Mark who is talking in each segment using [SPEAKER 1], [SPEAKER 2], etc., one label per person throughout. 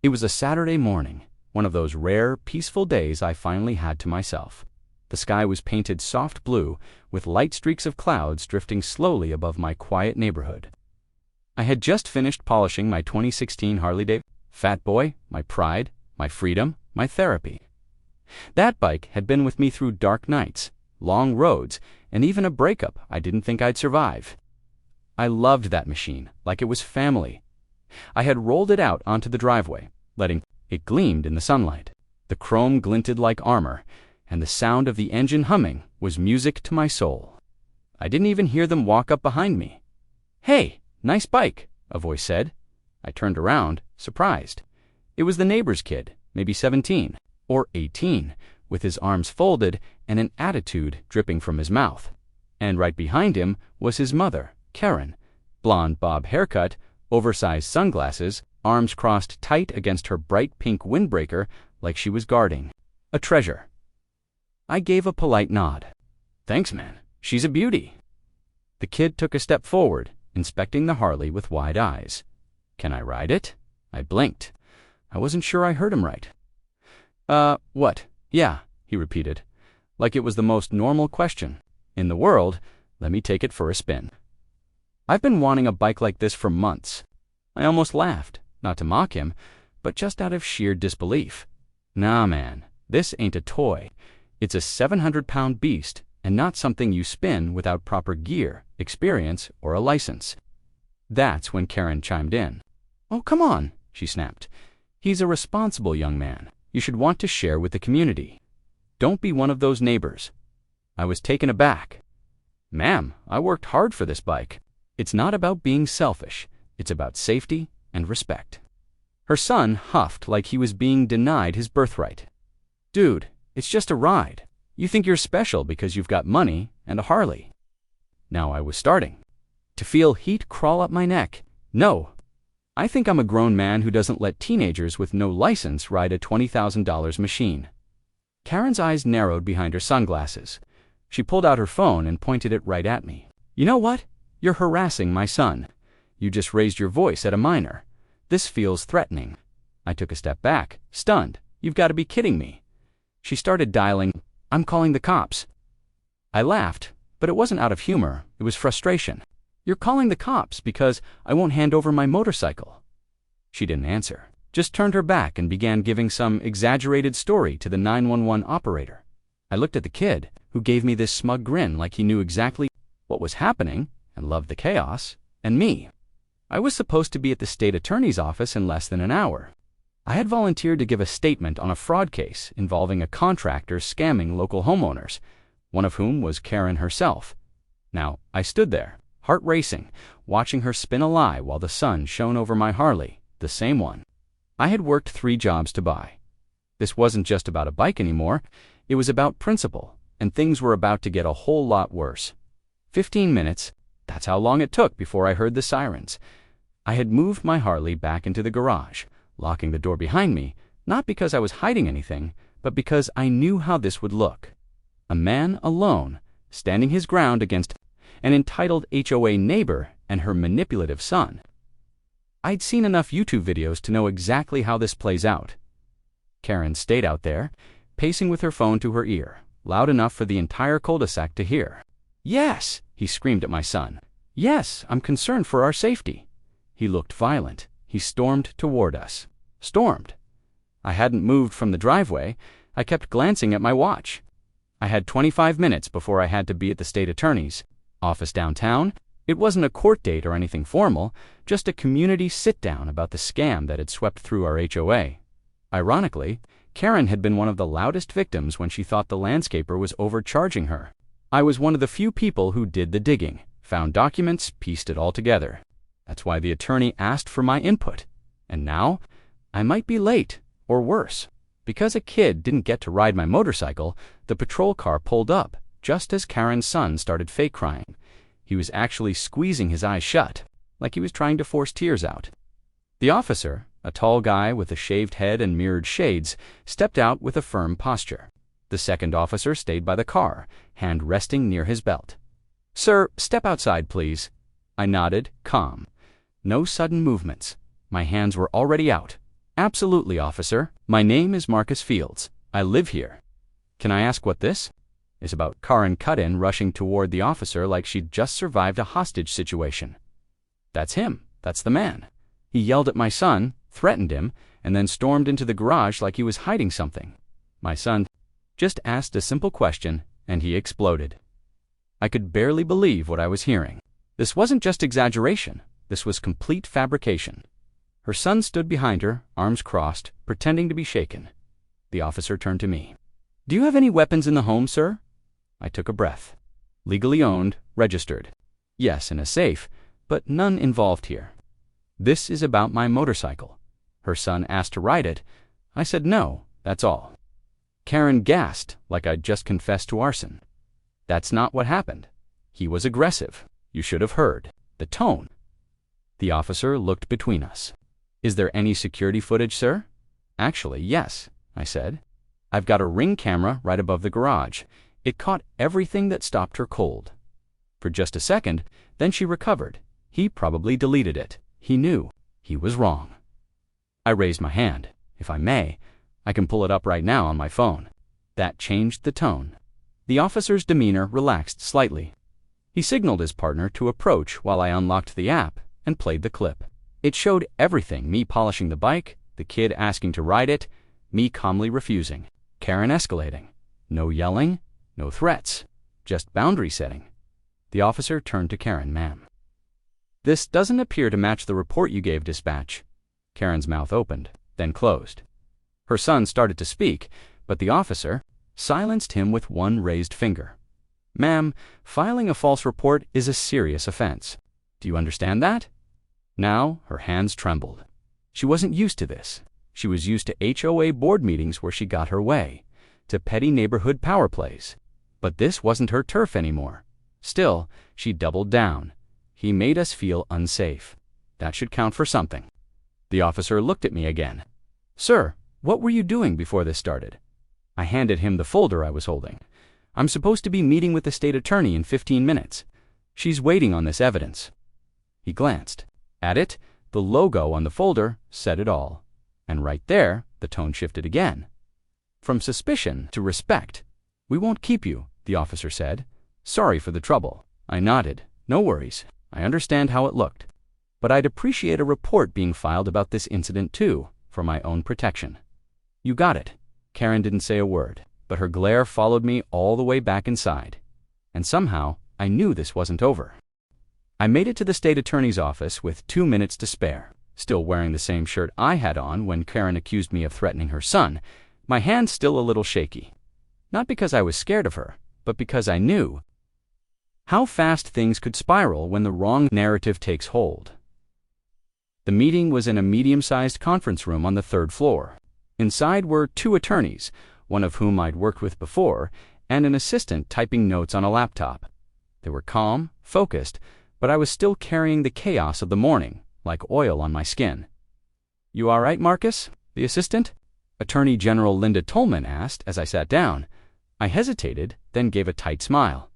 [SPEAKER 1] It was a Saturday morning, one of those rare, peaceful days I finally had to myself. The sky was painted soft blue, with light streaks of clouds drifting slowly above my quiet neighborhood. I had just finished polishing my 2016 Harley-Davidson Fat Boy, my pride, my freedom, my therapy. That bike had been with me through dark nights, long roads, and even a breakup I didn't think I'd survive. I loved that machine like it was family. I had rolled it out onto the driveway, letting it gleamed in the sunlight. The chrome glinted like armor, and the sound of the engine humming was music to my soul. I didn't even hear them walk up behind me. "Hey, nice bike," a voice said. I turned around, surprised. It was the neighbor's kid, maybe 17 or 18, with his arms folded and an attitude dripping from his mouth. And right behind him was his mother, Karen, blonde bob haircut, oversized sunglasses, arms crossed tight against her bright pink windbreaker like she was guarding a treasure. I gave a polite nod. "Thanks, man. She's a beauty." The kid took a step forward, inspecting the Harley with wide eyes. "Can I ride it?" I blinked. I wasn't sure I heard him right. What? Yeah," he repeated, like it was the most normal question in the world. "Let me take it for a spin." I've been wanting a bike like this for months. I almost laughed, not to mock him, but just out of sheer disbelief. Nah, man, this ain't a toy. It's a 700-pound beast, and not something you spin without proper gear, experience, or a license. That's when Karen chimed in. "Oh, come on," she snapped. "He's a responsible young man. You should want to share with the community. Don't be one of those neighbors." I was taken aback. "Ma'am, I worked hard for this bike. It's not about being selfish. It's about safety and respect." Her son huffed like he was being denied his birthright. "Dude, it's just a ride. You think you're special because you've got money and a Harley." Now I was starting to feel heat crawl up my neck. No, I think I'm a grown man who doesn't let teenagers with no license ride a $20,000 machine. Karen's eyes narrowed behind her sunglasses. She pulled out her phone and pointed it right at me. "You know what? You're harassing my son. You just raised your voice at a minor. This feels threatening." I took a step back, stunned. "You've got to be kidding me." She started dialing. "I'm calling the cops." I laughed, but it wasn't out of humor. It was frustration. "You're calling the cops because I won't hand over my motorcycle." She didn't answer, just turned her back and began giving some exaggerated story to the 911 operator. I looked at the kid, who gave me this smug grin like he knew exactly what was happening and loved the chaos, and me. I was supposed to be at the state attorney's office in less than an hour. I had volunteered to give a statement on a fraud case involving a contractor scamming local homeowners, one of whom was Karen herself. Now, I stood there, heart racing, watching her spin a lie while the sun shone over my Harley, the same one I had worked 3 jobs to buy. This wasn't just about a bike anymore. It was about principle, and things were about to get a whole lot worse. 15 minutes, that's how long it took before I heard the sirens. I had moved my Harley back into the garage, locking the door behind me, not because I was hiding anything, but because I knew how this would look. A man alone, standing his ground against an entitled HOA neighbor and her manipulative son. I'd seen enough YouTube videos to know exactly how this plays out. Karen stayed out there, pacing with her phone to her ear, loud enough for the entire cul-de-sac to hear. "Yes!" he screamed at my son. "Yes, I'm concerned for our safety." He looked violent. He stormed toward us. Stormed. I hadn't moved from the driveway. I kept glancing at my watch. I had 25 minutes before I had to be at the state attorney's office downtown. It wasn't a court date or anything formal, just a community sit-down about the scam that had swept through our HOA. Ironically, Karen had been one of the loudest victims when she thought the landscaper was overcharging her. I was one of the few people who did the digging, found documents, pieced it all together. That's why the attorney asked for my input. And now, I might be late, or worse. Because a kid didn't get to ride my motorcycle, the patrol car pulled up, just as Karen's son started fake crying. He was actually squeezing his eyes shut, like he was trying to force tears out. The officer, a tall guy with a shaved head and mirrored shades, stepped out with a firm posture. The second officer stayed by the car, hand resting near his belt. "Sir, step outside, please." I nodded, calm. No sudden movements. My hands were already out. Absolutely, officer. My name is Marcus Fields. I live here. Can I ask what this is about? Karen cut in, rushing toward the officer like she'd just survived a hostage situation. That's him. That's the man. He yelled at my son, threatened him, and then stormed into the garage like he was hiding something. My son just asked a simple question, and he exploded. I could barely believe what I was hearing. This wasn't just exaggeration. This was complete fabrication. Her son stood behind her, arms crossed, pretending to be shaken. The officer turned to me. Do you have any weapons in the home, sir? I took a breath. Legally owned, registered. Yes, in a safe, but none involved here. This is about my motorcycle. Her son asked to ride it. I said no, that's all. Karen gasped like I'd just confessed to arson. That's not what happened. He was aggressive. You should have heard. The tone. The officer looked between us. Is there any security footage, sir? Actually, yes, I said. I've got a Ring camera right above the garage. It caught everything that stopped her cold. For just a second, then she recovered. He probably deleted it. He knew. He was wrong. I raised my hand. If I may, I can pull it up right now on my phone. That changed the tone. The officer's demeanor relaxed slightly. He signaled his partner to approach while I unlocked the app and played the clip. It showed everything: me polishing the bike, the kid asking to ride it, me calmly refusing, Karen escalating. No yelling, no threats, just boundary setting. The officer turned to Karen. Ma'am, this doesn't appear to match the report you gave dispatch. Karen's mouth opened, then closed. Her son started to speak, but the officer silenced him with one raised finger. Ma'am, filing a false report is a serious offense. Do you understand that? Now her hands trembled. She wasn't used to this. She was used to HOA board meetings where she got her way, to petty neighborhood power plays. But this wasn't her turf anymore. Still, she doubled down. He made us feel unsafe. That should count for something. The officer looked at me again. Sir, what were you doing before this started? I handed him the folder I was holding. I'm supposed to be meeting with the state attorney in 15 minutes. She's waiting on this evidence. He glanced. At it, the logo on the folder said it all. And right there, the tone shifted again. From suspicion to respect. We won't keep you, the officer said. Sorry for the trouble. I nodded. No worries. I understand how it looked. But I'd appreciate a report being filed about this incident too, for my own protection. You got it. Karen didn't say a word, but her glare followed me all the way back inside. And somehow, I knew this wasn't over. I made it to the state attorney's office with 2 minutes to spare, still wearing the same shirt I had on when Karen accused me of threatening her son, my hands still a little shaky. Not because I was scared of her, but because I knew how fast things could spiral when the wrong narrative takes hold. The meeting was in a medium-sized conference room on the 3rd floor. Inside were 2 attorneys, one of whom I'd worked with before, and an assistant typing notes on a laptop. They were calm, focused, but I was still carrying the chaos of the morning, like oil on my skin. You all right, Marcus? The assistant? Attorney General Linda Tolman asked as I sat down. I hesitated, then gave a tight smile.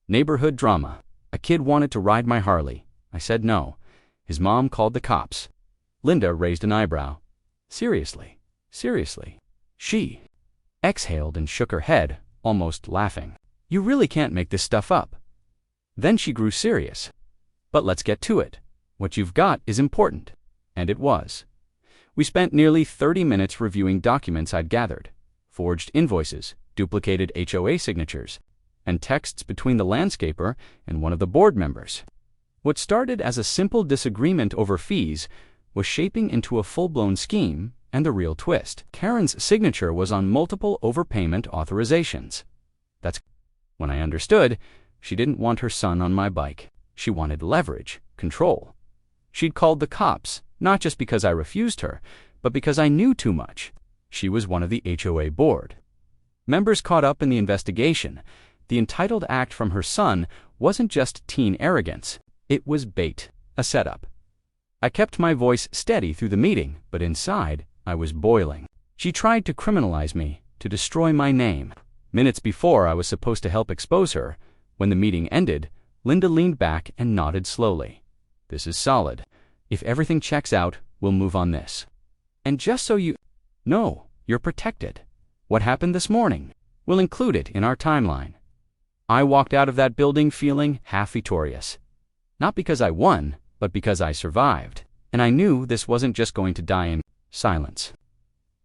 [SPEAKER 1] Neighborhood drama. A kid wanted to ride my Harley. I said no. His mom called the cops. Linda raised an eyebrow. Seriously? Seriously? She exhaled and shook her head, almost laughing. You really can't make this stuff up. Then she grew serious. But let's get to it. What you've got is important. And it was. We spent nearly 30 minutes reviewing documents I'd gathered. Forged invoices, duplicated HOA signatures, and texts between the landscaper and one of the board members. What started as a simple disagreement over fees was shaping into a full-blown scheme, and the real twist. Karen's signature was on multiple overpayment authorizations. That's when I understood she didn't want her son on my bike. She wanted leverage, control. She'd called the cops, not just because I refused her, but because I knew too much. She was one of the HOA board. Members caught up in the investigation. The entitled act from her son wasn't just teen arrogance. It was bait, a setup. I kept my voice steady through the meeting, but inside, I was boiling. She tried to criminalize me, to destroy my name. Minutes before I was supposed to help expose her, when the meeting ended, Linda leaned back and nodded slowly. This is solid. If everything checks out, we'll move on this. And just so you know, you're protected. What happened this morning? We'll include it in our timeline. I walked out of that building feeling half victorious. Not because I won, but because I survived. And I knew this wasn't just going to die in silence.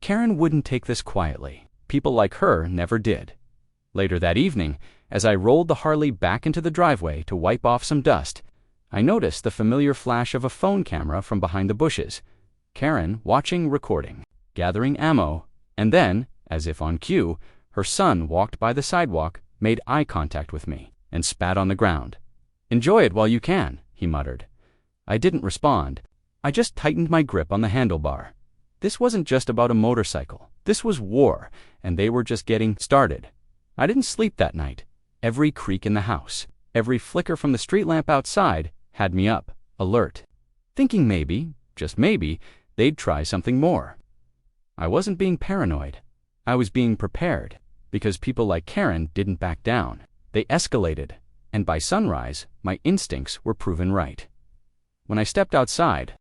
[SPEAKER 1] Karen wouldn't take this quietly. People like her never did. Later that evening, as I rolled the Harley back into the driveway to wipe off some dust, I noticed the familiar flash of a phone camera from behind the bushes. Karen watching, recording, gathering ammo, and then, as if on cue, her son walked by the sidewalk, made eye contact with me, and spat on the ground. "Enjoy it while you can," he muttered. I didn't respond. I just tightened my grip on the handlebar. This wasn't just about a motorcycle. This was war, and they were just getting started. I didn't sleep that night. Every creak in the house, every flicker from the street lamp outside had me up, alert, thinking maybe, just maybe, they'd try something more. I wasn't being paranoid. I was being prepared, because people like Karen didn't back down. They escalated, and by sunrise, my instincts were proven right. When I stepped outside,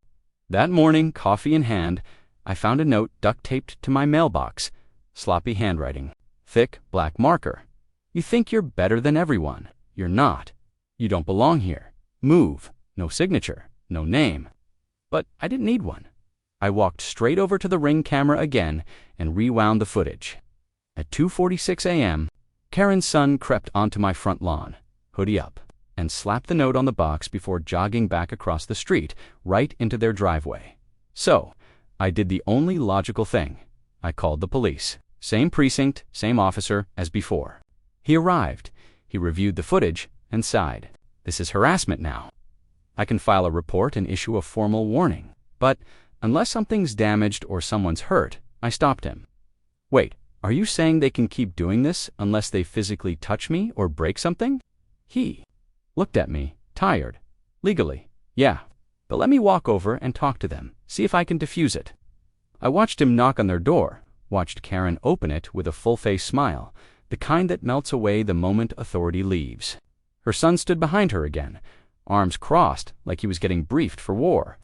[SPEAKER 1] that morning, coffee in hand, I found a note duct-taped to my mailbox, sloppy handwriting, thick black marker. "You think you're better than everyone. You're not. You don't belong here. Move." No signature, no name. But I didn't need one. I walked straight over to the Ring camera again and rewound the footage. At 2:46 a.m., Karen's son crept onto my front lawn, hoodie up, and slapped the note on the box before jogging back across the street, right into their driveway. So, I did the only logical thing. I called the police. Same precinct, same officer as before. He arrived. He reviewed the footage and sighed. "This is harassment now. I can file a report and issue a formal warning. But unless something's damaged or someone's hurt," I stopped him. "Wait, are you saying they can keep doing this unless they physically touch me or break something?" He looked at me, tired. "Legally, yeah. But let me walk over and talk to them, see if I can defuse it." I watched him knock on their door, watched Karen open it with a full-face smile, the kind that melts away the moment authority leaves. Her son stood behind her again, arms crossed like he was getting briefed for war.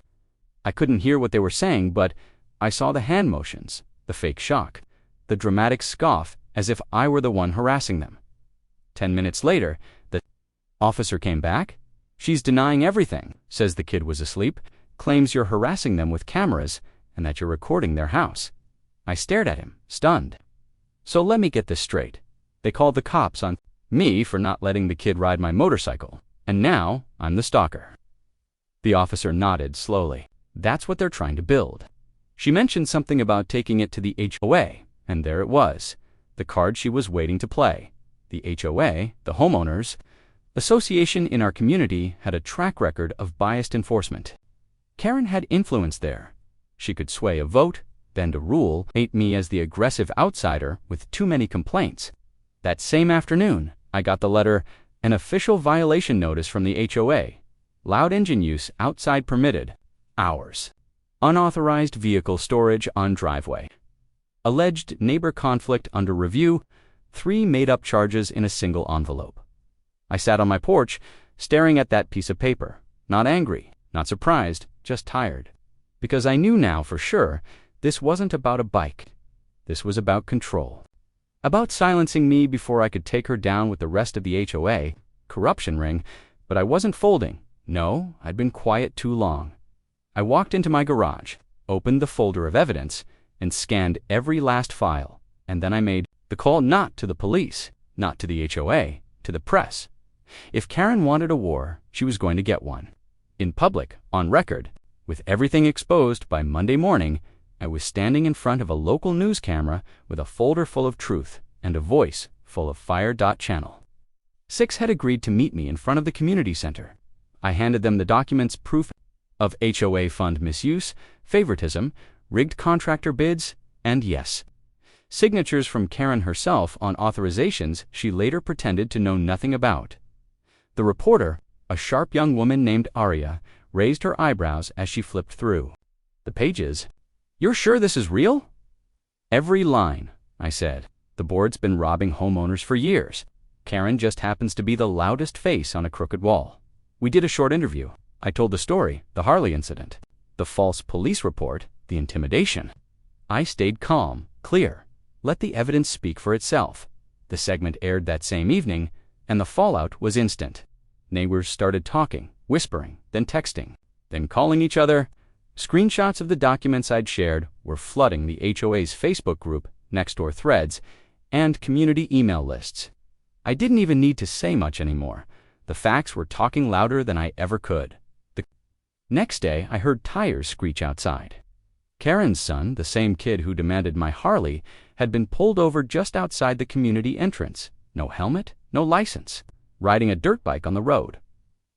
[SPEAKER 1] I couldn't hear what they were saying, but I saw the hand motions, the fake shock, the dramatic scoff as if I were the one harassing them. 10 minutes later, the officer came back. "She's denying everything, says the kid was asleep, claims you're harassing them with cameras and that you're recording their house." I stared at him, stunned. "So let me get this straight. They called the cops on me for not letting the kid ride my motorcycle, and now I'm the stalker." The officer nodded slowly. "That's what they're trying to build." She mentioned something about taking it to the HOA, and there it was, the card she was waiting to play. The HOA, the homeowners association in our community, had a track record of biased enforcement. Karen had influence there. She could sway a vote, bend a rule, paint me as the aggressive outsider with too many complaints. That same afternoon, I got the letter, "An official violation notice from the HOA. Loud engine use outside permitted. Hours. Unauthorized vehicle storage on driveway. Alleged neighbor conflict under review. 3 made-up charges in a single envelope." I sat on my porch, staring at that piece of paper. Not angry, not surprised, just tired. Because I knew now for sure, this wasn't about a bike. This was about control. About silencing me before I could take her down with the rest of the HOA, corruption ring, but I wasn't folding. No, I'd been quiet too long. I walked into my garage, opened the folder of evidence, and scanned every last file, and then I made the call, not to the police, not to the HOA, to the press. If Karen wanted a war, she was going to get one. In public, on record, with everything exposed by Monday morning, I was standing in front of a local news camera with a folder full of truth and a voice full of fire. Channel 6 had agreed to meet me in front of the community center. I handed them the documents, proof of HOA fund misuse, favoritism, rigged contractor bids, and yes, signatures from Karen herself on authorizations she later pretended to know nothing about. The reporter, a sharp young woman named Aria, raised her eyebrows as she flipped through the pages. "You're sure this is real?" "Every line," I said. "The board's been robbing homeowners for years. Karen just happens to be the loudest face on a crooked wall." We did a short interview. I told the story, the Harley incident, the false police report, the intimidation. I stayed calm, clear. Let the evidence speak for itself. The segment aired that same evening, and the fallout was instant. Neighbors started talking, whispering, then texting, then calling each other. Screenshots of the documents I'd shared were flooding the HOA's Facebook group, Nextdoor threads, and community email lists. I didn't even need to say much anymore. The facts were talking louder than I ever could. The next day, I heard tires screech outside. Karen's son, the same kid who demanded my Harley, had been pulled over just outside the community entrance. No helmet, no license, riding a dirt bike on the road.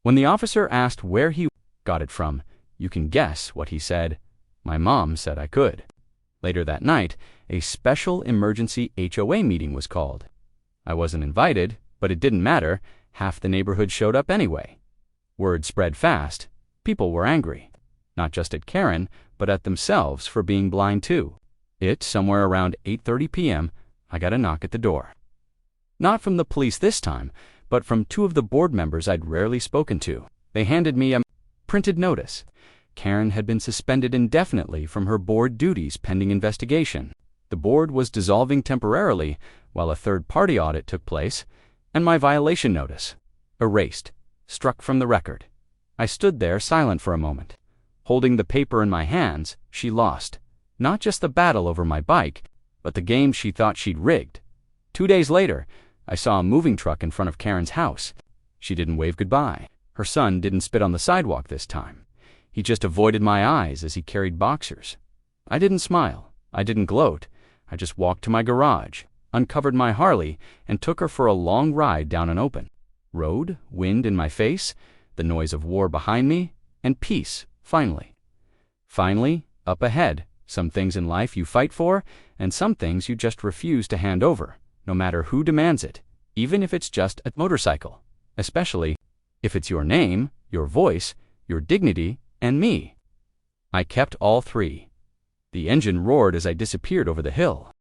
[SPEAKER 1] When the officer asked where he got it from, you can guess what he said. My mom said I could. Later that night, a special emergency HOA meeting was called. I wasn't invited, but it didn't matter. Half the neighborhood showed up anyway. Word spread fast. People were angry, not just at Karen, but at themselves for being blind too. Somewhere around 8:30 p.m., I got a knock at the door. Not from the police this time, but from two of the board members I'd rarely spoken to. They handed me a printed notice. Karen had been suspended indefinitely from her board duties pending investigation. The board was dissolving temporarily while a third-party audit took place, and my violation notice, erased, struck from the record. I stood there silent for a moment. Holding the paper in my hands, she lost. Not just the battle over my bike, but the game she thought she'd rigged. 2 days later, I saw a moving truck in front of Karen's house. She didn't wave goodbye. Her son didn't spit on the sidewalk this time. He just avoided my eyes as he carried boxers. I didn't smile. I didn't gloat. I just walked to my garage, uncovered my Harley, and took her for a long ride down an open road, wind in my face, the noise of war behind me, and peace, finally. Finally, up ahead, some things in life you fight for, and some things you just refuse to hand over, no matter who demands it, even if it's just a motorcycle, especially if it's your name, your voice, your dignity, and me. I kept all three. The engine roared as I disappeared over the hill.